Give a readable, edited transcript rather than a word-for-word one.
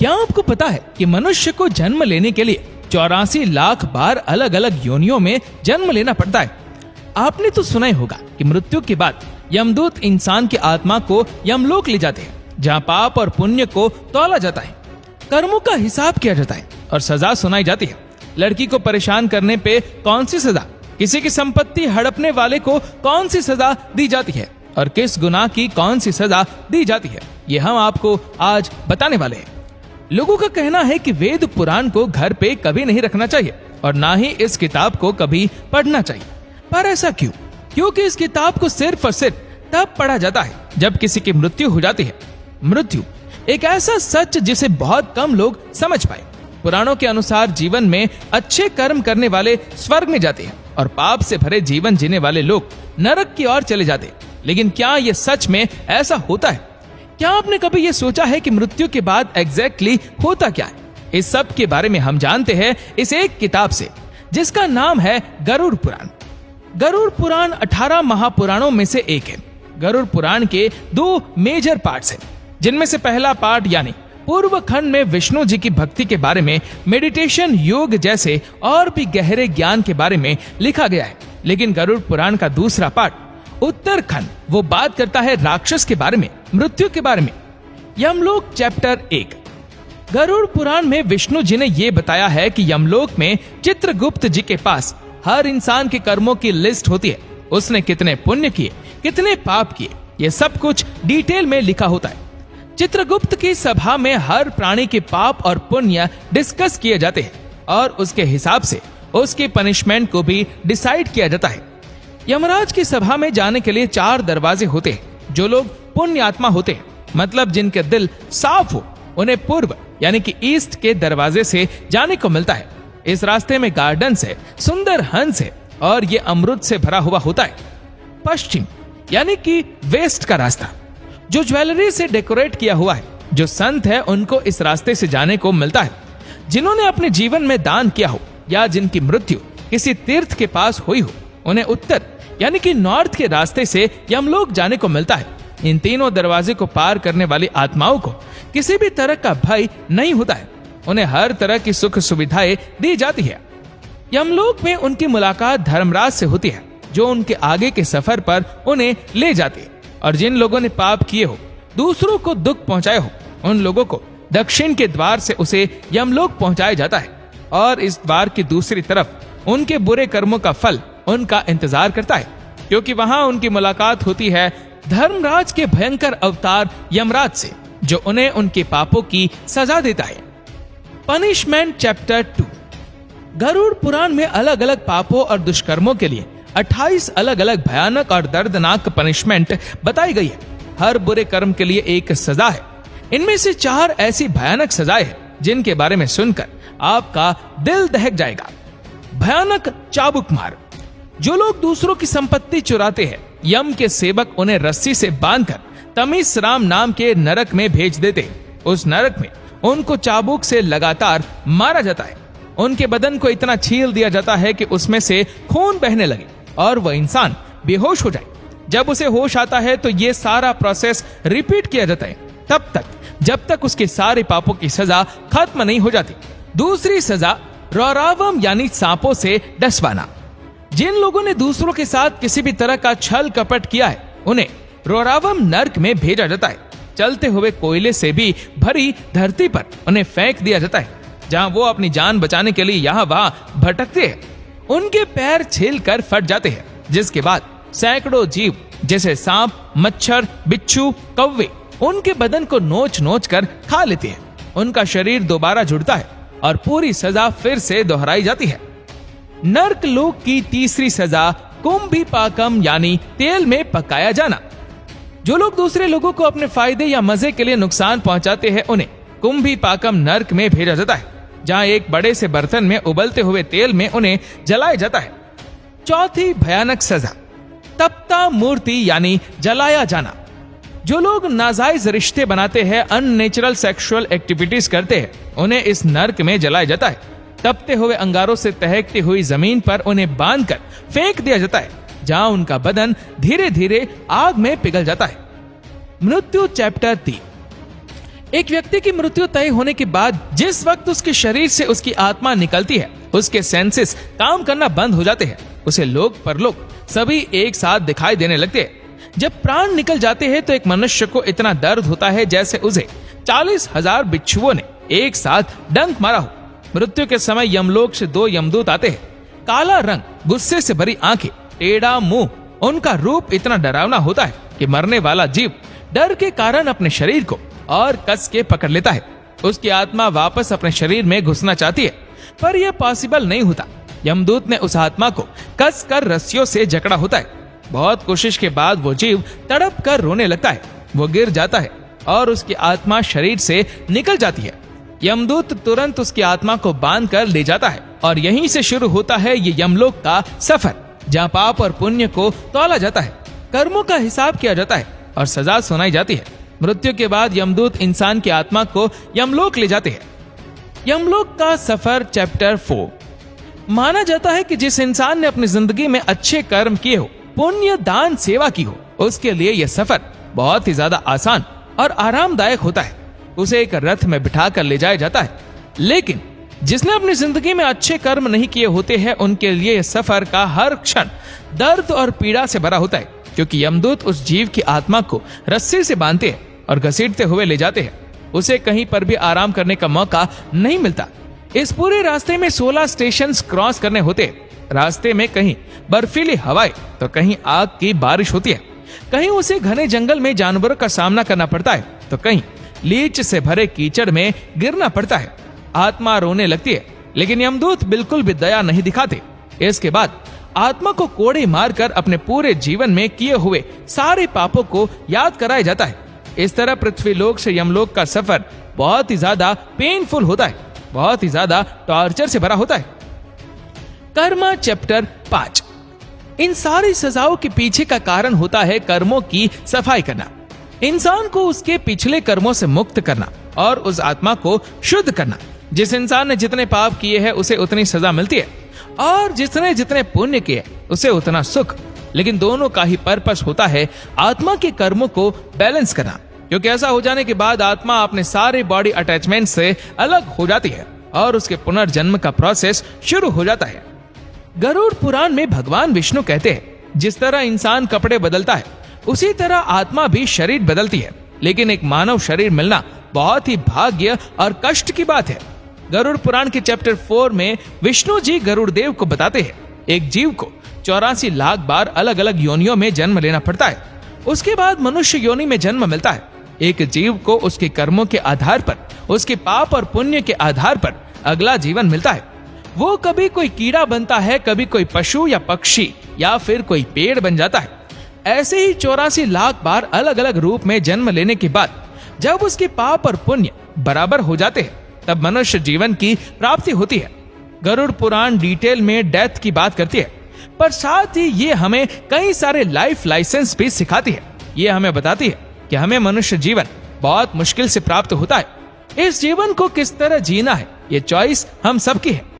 क्या आपको पता है कि मनुष्य को जन्म लेने के लिए 84 लाख बार अलग अलग योनियों में जन्म लेना पड़ता है। आपने तो सुना ही होगा कि मृत्यु के बाद यमदूत इंसान की आत्मा को यमलोक ले जाते हैं, जहाँ पाप और पुण्य को तौला जाता है, कर्मों का हिसाब किया जाता है और सजा सुनाई जाती है। लड़की को परेशान करने पे कौन सी सजा, किसी की संपत्ति हड़पने वाले को कौन सी सजा दी जाती है और किस गुनाह की कौन सी सजा दी जाती है, ये हम आपको आज बताने वाले हैं। लोगों का कहना है कि वेद पुराण को घर पे कभी नहीं रखना चाहिए और ना ही इस किताब को कभी पढ़ना चाहिए। पर ऐसा क्यों? क्योंकि इस किताब को सिर्फ और सिर्फ तब पढ़ा जाता है जब किसी की मृत्यु हो जाती है। मृत्यु एक ऐसा सच जिसे बहुत कम लोग समझ पाए। पुराणों के अनुसार जीवन में अच्छे कर्म करने वाले स्वर्ग में जाते हैं और पाप से भरे जीवन जीने वाले लोग नरक की ओर चले जाते हैं। लेकिन क्या ये सच में ऐसा होता है? क्या आपने कभी ये सोचा है कि मृत्यु के बाद एग्जैक्टली होता क्या है? इस सब के बारे में हम जानते हैं इस एक किताब से, जिसका नाम है गरुड़ पुराण। गरुड़ पुराण 18 महापुराणों में से एक है। गरुड़ पुराण के 2 मेजर पार्ट्स हैं, जिनमें से पहला पार्ट यानी पूर्व खंड में विष्णु जी की भक्ति के बारे में, मेडिटेशन, योग जैसे और भी गहरे ज्ञान के बारे में लिखा गया है। लेकिन गरुड़ पुराण का दूसरा पार्ट उत्तरखंड वो बात करता है राक्षस के बारे में, मृत्यु के बारे में। यमलोक चैप्टर 1। गरुड़ पुराण में विष्णु जी ने ये बताया है कि यमलोक में चित्रगुप्त जी के पास हर इंसान के कर्मों की लिस्ट होती है। उसने कितने पुण्य किए, कितने पाप किए, ये सब कुछ डिटेल में लिखा होता है। चित्रगुप्त की सभा में हर प्राणी के पाप और पुण्य डिस्कस किए जाते हैं और उसके हिसाब से उसकी पनिशमेंट को भी डिसाइड किया जाता है। यमराज की सभा में जाने के लिए 4 दरवाजे होते हैं। जो लोग पुण्य आत्मा होते हैं, मतलब जिनके दिल साफ हो, उन्हें पूर्व यानी कि ईस्ट के दरवाजे से जाने को मिलता है। इस रास्ते में गार्डन से, सुंदर हंस है और ये अमृत से भरा हुआ होता है। पश्चिम यानी कि वेस्ट का रास्ता, जो ज्वेलरी से डेकोरेट किया हुआ है। जो संत है उनको इस रास्ते से जाने को मिलता है। जिन्होंने अपने जीवन में दान किया हो या जिनकी मृत्यु किसी तीर्थ के पास हुई हो, उन्हें उत्तर यानी कि नॉर्थ के रास्ते से यमलोक जाने को मिलता है। इन तीनों दरवाजे को पार करने वाली आत्माओं को किसी भी तरह का भय नहीं होता है। उन्हें हर तरह की सुख सुविधाएं दी जाती है। यमलोक में उनकी मुलाकात धर्मराज से होती है, जो उनके आगे के सफर पर उन्हें ले जाती है। और जिन लोगों ने पाप किए हो, दूसरों को दुख पहुंचाए हो, उन लोगों को दक्षिण के द्वार से उसे यमलोक पहुंचाया जाता है और इस द्वार की दूसरी तरफ उनके बुरे कर्मों का फल उनका इंतजार करता है, क्योंकि वहां उनकी मुलाकात होती है धर्मराज के भयंकर अवतार यमराज से, जो उन्हें उनके पापों की सजा देता है। Punishment chapter 2। गरुड़ पुराण में अलग अलग पापों और दुष्कर्मों के लिए 28 अलग अलग भयानक और दर्दनाक पनिशमेंट बताई गई है। हर बुरे कर्म के लिए एक सजा है। इनमें से 4 ऐसी भयानक सजाएं हैं जिनके बारे में सुनकर आपका दिल दहक जाएगा। भयानक चाबुक मार। जो लोग दूसरों की संपत्ति चुराते हैं, यम के सेवक उन्हें रस्सी से बांधकर तमीस राम नाम के नरक में भेज देते हैं। उस नरक में उनको चाबुक से लगातार मारा जाता है। उनके बदन को इतना छील दिया जाता है कि उसमें से खून बहने लगे और वह इंसान बेहोश हो जाए। जब उसे होश आता है तो ये सारा प्रोसेस रिपीट किया जाता है, तब तक जब तक उसके सारे पापों की सजा खत्म नहीं हो जाती। दूसरी सजा रौरावम यानी सांपों से डसवाना। जिन लोगों ने दूसरों के साथ किसी भी तरह का छल कपट किया है, उन्हें रौरावम नर्क में भेजा जाता है। चलते हुए कोयले से भी भरी धरती पर उन्हें फेंक दिया जाता है, जहां वो अपनी जान बचाने के लिए यहाँ वहां भटकते हैं। उनके पैर छीलकर फट जाते हैं, जिसके बाद सैकड़ों जीव जैसे सांप, मच्छर, बिच्छू, कौवे उनके बदन को नोच नोच कर खा लेते हैं। उनका शरीर दोबारा जुड़ता है और पूरी सजा फिर से दोहराई जाती है। नर्क लोक की तीसरी सजा कुंभीपाकम यानी तेल में पकाया जाना। जो लोग दूसरे लोगों को अपने फायदे या मजे के लिए नुकसान पहुंचाते हैं, उन्हें कुंभीपाकम नर्क में भेजा जाता है, जहां एक बड़े से बर्तन में उबलते हुए तेल में उन्हें जलाया जाता है। चौथी भयानक सजा तप्ता मूर्ति यानी जलाया जाना। जो लोग नाजायज रिश्ते बनाते हैं, अननेचुरल सेक्सुअल एक्टिविटीज करते हैं, उन्हें इस नर्क में जलाया जाता है। तपते हुए अंगारों से तहकती हुई जमीन पर उन्हें बांधकर फेंक दिया जाता है, जहां उनका बदन धीरे धीरे आग में पिघल जाता है। मृत्यु चैप्टर 3। एक व्यक्ति की मृत्यु तय होने के बाद जिस वक्त उसके शरीर से उसकी आत्मा निकलती है, उसके सेंसेस काम करना बंद हो जाते हैं। उसे लोक परलोक सभी एक साथ दिखाई देने लगते हैं। जब प्राण निकल जाते हैं तो एक मनुष्य को इतना दर्द होता है जैसे उसे 40,000 बिच्छुओं ने एक साथ डंक मारा हो। मृत्यु के समय यमलोक से 2 यमदूत आते हैं। काला रंग, गुस्से से भरी आंखें, टेढ़ा मुंह। उनका रूप इतना डरावना होता है कि मरने वाला जीव डर के कारण अपने शरीर को और कस के पकड़ लेता है। उसकी आत्मा वापस अपने शरीर में घुसना चाहती है, पर यह पॉसिबल नहीं होता। यमदूत ने उस आत्मा को कस कर रस्सियों से जकड़ा होता है। बहुत कोशिश के बाद वो जीव तड़प कर रोने लगता है। वो गिर जाता है और उसकी आत्मा शरीर से निकल जाती है। यमदूत तुरंत उसकी आत्मा को बांध कर ले जाता है और यहीं से शुरू होता है ये यमलोक का सफर, जहाँ पाप और पुण्य को तौला जाता है, कर्मों का हिसाब किया जाता है और सजा सुनाई जाती है। मृत्यु के बाद यमदूत इंसान की आत्मा को यमलोक ले जाते हैं। यमलोक का सफर चैप्टर 4। माना जाता है कि जिस इंसान ने अपनी जिंदगी में अच्छे कर्म किए हो, पुण्य, दान, सेवा की हो, उसके लिए यह सफर बहुत ही ज्यादा आसान और आरामदायक होता है। उसे एक रथ में बिठा कर ले जाया जाता है। लेकिन जिसने अपनी जिंदगी में अच्छे कर्म नहीं किए होते हैं, उनके लिए यह सफर का हर क्षण दर्द और पीड़ा से भरा होता है, क्योंकि यमदूत उस जीव की आत्मा को रस्सी से बांधते हैं और घसीटते हुए ले जाते हैं। उसे कहीं पर भी आराम करने का मौका नहीं मिलता। इस पूरे रास्ते में 16 स्टेशन क्रॉस करने होते हैं। रास्ते में कहीं बर्फीली हवाएं तो कहीं आग की बारिश होती है। कहीं उसे घने जंगल में जानवरों का सामना करना पड़ता है तो कहीं लीच से भरे कीचड़ में गिरना पड़ता है। आत्मा रोने लगती है, लेकिन यमदूत बिल्कुल भी दया नहीं दिखाते। इसके बाद आत्मा को कोड़े मारकर अपने पूरे जीवन में किए हुए सारे पापों को याद कराया जाता है। इस तरह पृथ्वीलोक से यमलोक का सफर बहुत ही ज्यादा पेनफुल होता है, बहुत ही ज्यादा टॉर्चर से भरा होता है। कर्म चैप्टर 5। इन सारी सजाओं के पीछे का कारण होता है कर्मों की सफाई करना, इंसान को उसके पिछले कर्मों से मुक्त करना और उस आत्मा को शुद्ध करना। जिस इंसान ने जितने पाप किए हैं उसे उतनी सजा मिलती है, और जिसने जितने पुण्य किए उसे उतना सुख। लेकिन दोनों का ही पर्पस होता है आत्मा के कर्मों को बैलेंस करना, क्योंकि ऐसा हो जाने के बाद आत्मा अपने सारे बॉडी अटैचमेंट से अलग हो जाती है और उसके पुनर्जन्म का प्रोसेस शुरू हो जाता है। गरुड़ पुराण में भगवान विष्णु कहते हैं, जिस तरह इंसान कपड़े बदलता है उसी तरह आत्मा भी शरीर बदलती है, लेकिन एक मानव शरीर मिलना बहुत ही भाग्य और कष्ट की बात है। गरुड़ पुराण के चैप्टर 4 में विष्णु जी गरुड़ देव को बताते हैं, एक जीव को 84 लाख बार अलग अलग योनियों में जन्म लेना पड़ता है। उसके बाद मनुष्य योनि में जन्म मिलता है। एक जीव को उसके कर्मों के आधार पर, उसके पाप और पुण्य के आधार पर अगला जीवन मिलता है। वो कभी कोई कीड़ा बनता है, कभी कोई पशु या पक्षी, या फिर कोई पेड़ बन जाता है। ऐसे ही 84 लाख बार अलग अलग रूप में जन्म लेने के बाद जब उसके पाप और पुण्य बराबर हो जाते हैं, तब मनुष्य जीवन की प्राप्ति होती है। गरुड़ पुराण डिटेल में डेथ की बात करती है, पर साथ ही ये हमें कई सारे लाइफ लाइसेंस भी सिखाती है। ये हमें बताती है कि हमें मनुष्य जीवन बहुत मुश्किल से प्राप्त होता है। इस जीवन को किस तरह जीना है, ये चॉइस हम सबकी है।